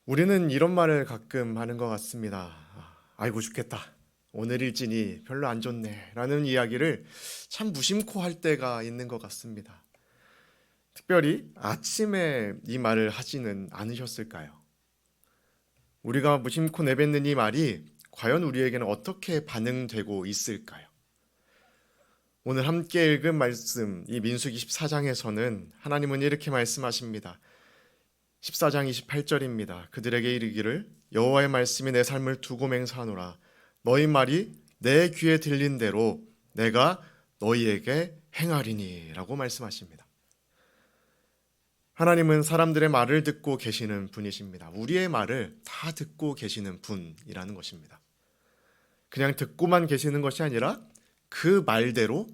우리는 이런 말을 가끔 하는 것 같습니다. 아이고 죽겠다. 오늘 일진이 별로 안 좋네. 라는 이야기를 참 무심코 할 때가 있는 것 같습니다. 특별히 아침에 이 말을 하지는 않으셨을까요? 우리가 무심코 내뱉는 이 말이 과연 우리에게는 어떻게 반응되고 있을까요? 오늘 함께 읽은 말씀, 이 민수기 14장에서는 하나님은 이렇게 말씀하십니다. 14장 28절입니다. 그들에게 이르기를 여호와의 말씀이 내 삶을 두고 맹세하노라. 너희 말이 내 귀에 들린 대로 내가 너희에게 행하리니 라고 말씀하십니다. 하나님은 사람들의 말을 듣고 계시는 분이십니다. 우리의 말을 다 듣고 계시는 분이라는 것입니다. 그냥 듣고만 계시는 것이 아니라 그 말대로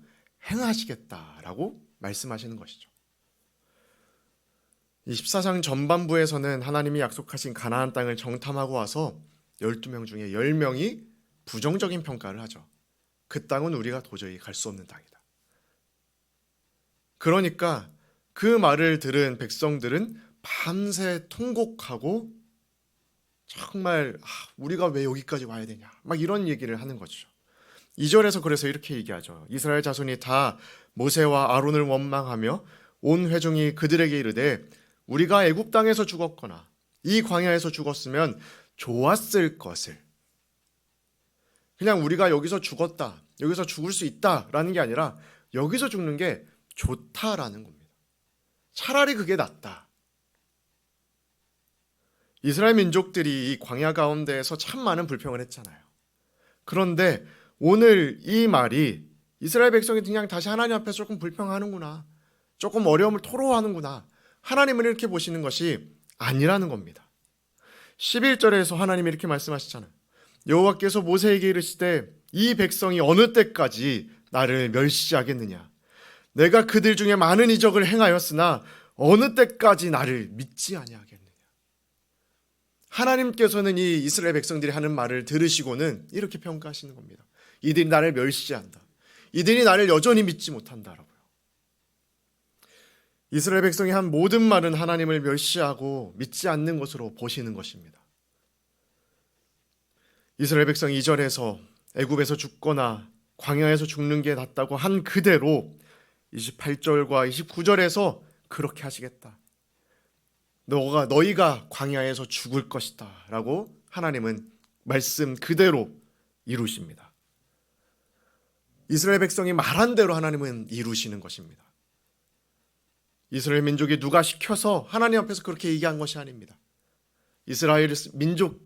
행하시겠다라고 말씀하시는 것이죠. 이 14장 전반부에서는 하나님이 약속하신 가나안 땅을 정탐하고 와서 12명 중에 10명이 부정적인 평가를 하죠. 그 땅은 우리가 도저히 갈 수 없는 땅이다. 그러니까 그 말을 들은 백성들은 밤새 통곡하고 정말 우리가 왜 여기까지 와야 되냐 막 이런 얘기를 하는 거죠. 2절에서 그래서 이렇게 얘기하죠. 이스라엘 자손이 다 모세와 아론을 원망하며 온 회중이 그들에게 이르되 우리가 애굽 땅에서 죽었거나 이 광야에서 죽었으면 좋았을 것을. 그냥 우리가 여기서 죽었다, 여기서 죽을 수 있다라는 게 아니라 여기서 죽는 게 좋다라는 겁니다. 차라리 그게 낫다. 이스라엘 민족들이 이 광야 가운데에서 참 많은 불평을 했잖아요. 그런데 오늘 이 말이 이스라엘 백성이 그냥 다시 하나님 앞에서 조금 불평하는구나, 조금 어려움을 토로하는구나, 하나님은 이렇게 보시는 것이 아니라는 겁니다. 11절에서 하나님이 이렇게 말씀하시잖아요. 여호와께서 모세에게 이르시되 이 백성이 어느 때까지 나를 멸시하겠느냐. 내가 그들 중에 많은 이적을 행하였으나 어느 때까지 나를 믿지 아니하겠느냐. 하나님께서는 이 이스라엘 백성들이 하는 말을 들으시고는 이렇게 평가하시는 겁니다. 이들이 나를 멸시한다. 이들이 나를 여전히 믿지 못한다라고요. 이스라엘 백성이 한 모든 말은 하나님을 멸시하고 믿지 않는 것으로 보시는 것입니다. 이스라엘 백성이 2절에서 애굽에서 죽거나 광야에서 죽는 게 낫다고 한 그대로 28절과 29절에서 그렇게 하시겠다. 너희가 광야에서 죽을 것이다 라고 하나님은 말씀 그대로 이루십니다. 이스라엘 백성이 말한 대로 하나님은 이루시는 것입니다. 이스라엘 민족이 누가 시켜서 하나님 앞에서 그렇게 얘기한 것이 아닙니다. 이스라엘 민족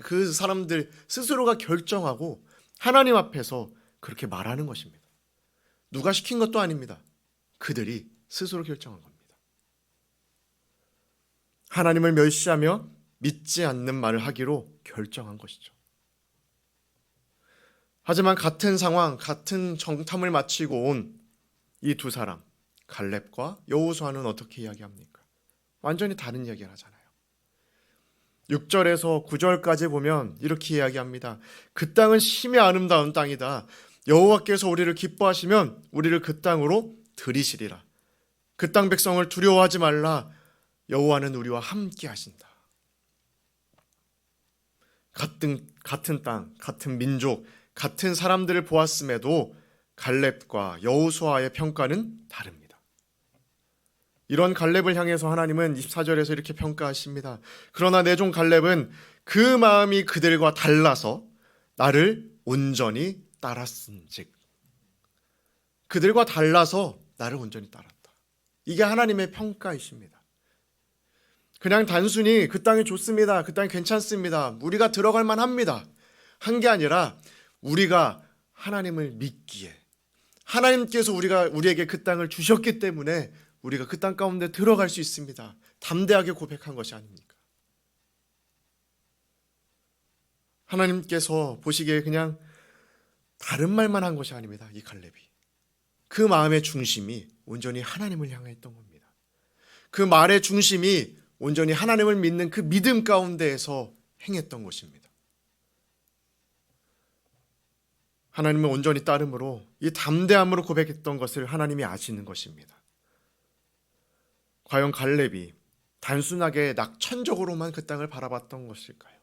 그 사람들 스스로가 결정하고 하나님 앞에서 그렇게 말하는 것입니다. 누가 시킨 것도 아닙니다. 그들이 스스로 결정한 겁니다. 하나님을 멸시하며 믿지 않는 말을 하기로 결정한 것이죠. 하지만 같은 상황, 같은 정탐을 마치고 온 이 두 사람, 갈렙과 여호수아는 어떻게 이야기합니까? 완전히 다른 이야기를 하잖아요. 6절에서 9절까지 보면 이렇게 이야기합니다. 그 땅은 심히 아름다운 땅이다. 여호와께서 우리를 기뻐하시면 우리를 그 땅으로 들이시리라. 그 땅 백성을 두려워하지 말라. 여호와는 우리와 함께 하신다. 같은 땅, 같은 민족, 같은 사람들을 보았음에도 갈렙과 여호수아의 평가는 다릅니다. 이런 갈렙을 향해서 하나님은 24절에서 이렇게 평가하십니다. 그러나 내 종 갈렙은 그 마음이 그들과 달라서 나를 온전히 따랐은즉. 그들과 달라서 나를 온전히 따랐다. 이게 하나님의 평가이십니다. 그냥 단순히 그 땅이 좋습니다, 그 땅이 괜찮습니다, 우리가 들어갈 만합니다 한 게 아니라 우리가 하나님을 믿기에, 하나님께서 우리에게 그 땅을 주셨기 때문에 우리가 그 땅 가운데 들어갈 수 있습니다. 담대하게 고백한 것이 아닙니까? 하나님께서 보시기에 그냥 다른 말만 한 것이 아닙니다. 이 갈렙이 그 마음의 중심이 온전히 하나님을 향해 있던 겁니다. 그 말의 중심이 온전히 하나님을 믿는 그 믿음 가운데에서 행했던 것입니다. 하나님을 온전히 따름으로 이 담대함으로 고백했던 것을 하나님이 아시는 것입니다. 과연 갈렙이 단순하게 낙천적으로만 그 땅을 바라봤던 것일까요?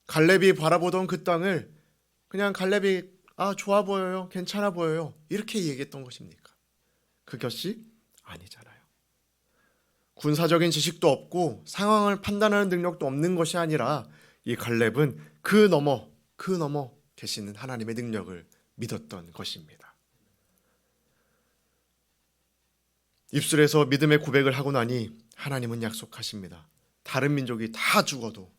갈렙이 바라보던 그 땅을 그냥 갈렙이 좋아 보여요, 괜찮아 보여요 이렇게 얘기했던 것입니까? 그것이 아니잖아요. 군사적인 지식도 없고 상황을 판단하는 능력도 없는 것이 아니라 이 갈렙은 그 넘어 계시는 하나님의 능력을 믿었던 것입니다. 입술에서 믿음의 고백을 하고 나니 하나님은 약속하십니다. 다른 민족이 다 죽어도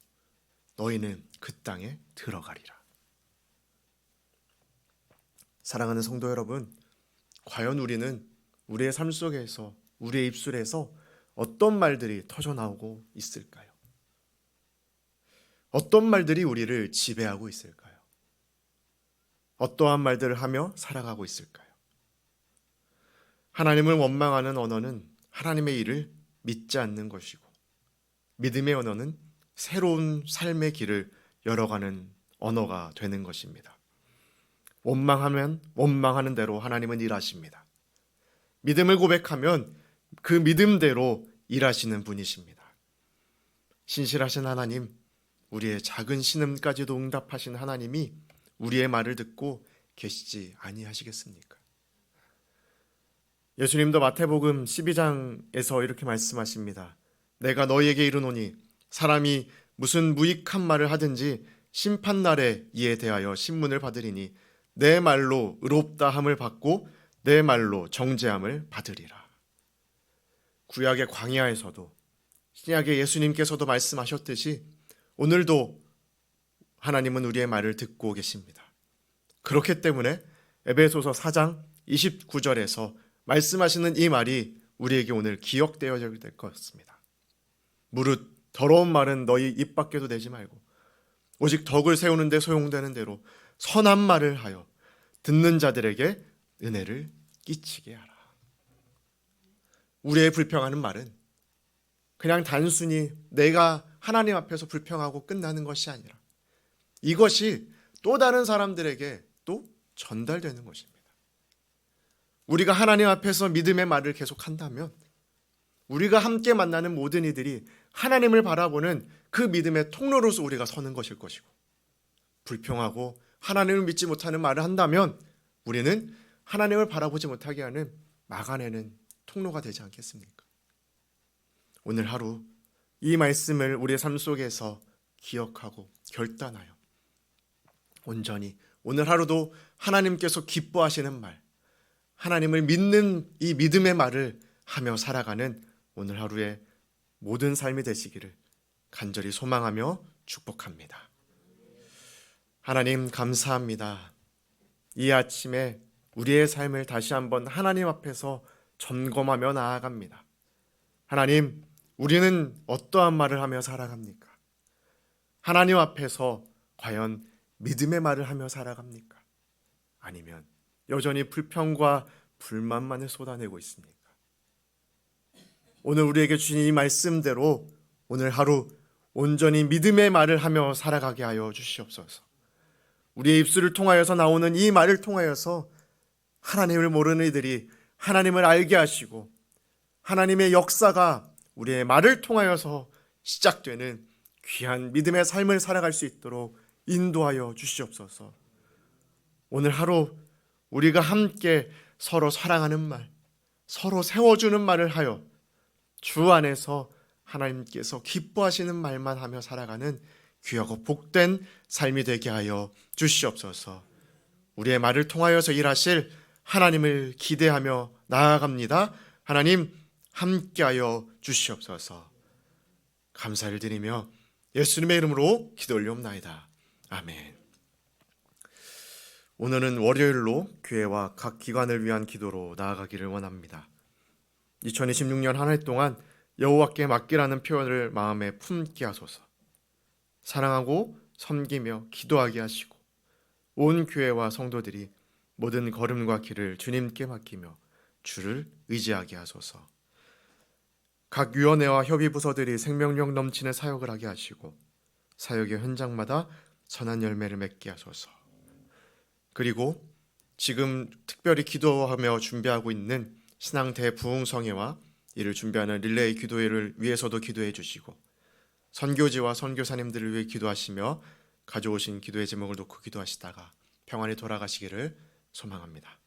너희는 그 땅에 들어가리라. 사랑하는 성도 여러분, 과연 우리는 우리의 삶 속에서 우리의 입술에서 어떤 말들이 터져나오고 있을까요? 어떤 말들이 우리를 지배하고 있을까요? 어떠한 말들을 하며 살아가고 있을까요? 하나님을 원망하는 언어는 하나님의 일을 믿지 않는 것이고, 믿음의 언어는 새로운 삶의 길을 열어가는 언어가 되는 것입니다. 원망하면 원망하는 대로 하나님은 일하십니다. 믿음을 고백하면 그 믿음대로 일하시는 분이십니다. 신실하신 하나님, 우리의 작은 신음까지도 응답하신 하나님이 우리의 말을 듣고 계시지 아니하시겠습니까? 예수님도 마태복음 12장에서 이렇게 말씀하십니다. 내가 너희에게 이르노니 사람이 무슨 무익한 말을 하든지 심판날에 이에 대하여 신문을 받으리니 내 말로 의롭다함을 받고 내 말로 정죄함을 받으리라. 구약의 광야에서도 신약의 예수님께서도 말씀하셨듯이 오늘도 하나님은 우리의 말을 듣고 계십니다. 그렇기 때문에 에베소서 4장 29절에서 말씀하시는 이 말이 우리에게 오늘 기억되어야 될 것 같습니다. 무릇 더러운 말은 너희 입 밖에도 내지 말고 오직 덕을 세우는 데 소용되는 대로 선한 말을 하여 듣는 자들에게 은혜를 끼치게 하라. 우리의 불평하는 말은 그냥 단순히 내가 하나님 앞에서 불평하고 끝나는 것이 아니라 이것이 또 다른 사람들에게 또 전달되는 것입니다. 우리가 하나님 앞에서 믿음의 말을 계속한다면 우리가 함께 만나는 모든 이들이 하나님을 바라보는 그 믿음의 통로로서 우리가 서는 것일 것이고, 불평하고 하나님을 믿지 못하는 말을 한다면 우리는 하나님을 바라보지 못하게 하는 막아내는 통로가 되지 않겠습니까? 오늘 하루 이 말씀을 우리의 삶 속에서 기억하고 결단하여 온전히 오늘 하루도 하나님께서 기뻐하시는 말, 하나님을 믿는 이 믿음의 말을 하며 살아가는 오늘 하루의 모든 삶이 되시기를 간절히 소망하며 축복합니다. 하나님 감사합니다. 이 아침에 우리의 삶을 다시 한번 하나님 앞에서 점검하며 나아갑니다. 하나님, 우리는 어떠한 말을 하며 살아갑니까? 하나님 앞에서 과연 믿음의 말을 하며 살아갑니까? 아니면 여전히 불평과 불만만을 쏟아내고 있습니까? 오늘 우리에게 주신 이 말씀대로 오늘 하루 온전히 믿음의 말을 하며 살아가게 하여 주시옵소서. 우리의 입술을 통하여서 나오는 이 말을 통하여서 하나님을 모르는 이들이 하나님을 알게 하시고 하나님의 역사가 우리의 말을 통하여서 시작되는 귀한 믿음의 삶을 살아갈 수 있도록 인도하여 주시옵소서. 오늘 하루 우리가 함께 서로 사랑하는 말, 서로 세워주는 말을 하여 주 안에서 하나님께서 기뻐하시는 말만 하며 살아가는 귀하고 복된 삶이 되게 하여 주시옵소서. 우리의 말을 통하여서 일하실 하나님을 기대하며 나아갑니다. 하나님 함께하여 주시옵소서. 감사를 드리며 예수님의 이름으로 기도 올리옵나이다. 아멘. 오늘은 월요일로 교회와 각 기관을 위한 기도로 나아가기를 원합니다. 2026년 한 해 동안 여호와께 맡기라는 표현을 마음에 품게 하소서. 사랑하고 섬기며 기도하게 하시고 온 교회와 성도들이 모든 걸음과 길을 주님께 맡기며 주를 의지하게 하소서. 각 위원회와 협의부서들이 생명력 넘치는 사역을 하게 하시고 사역의 현장마다 선한 열매를 맺게 하소서. 그리고 지금 특별히 기도하며 준비하고 있는 신앙 대부흥성회와 이를 준비하는 릴레이 기도회를 위해서도 기도해 주시고 선교지와 선교사님들을 위해 기도하시며 가져오신 기도의 제목을 놓고 기도하시다가 평안히 돌아가시기를 소망합니다.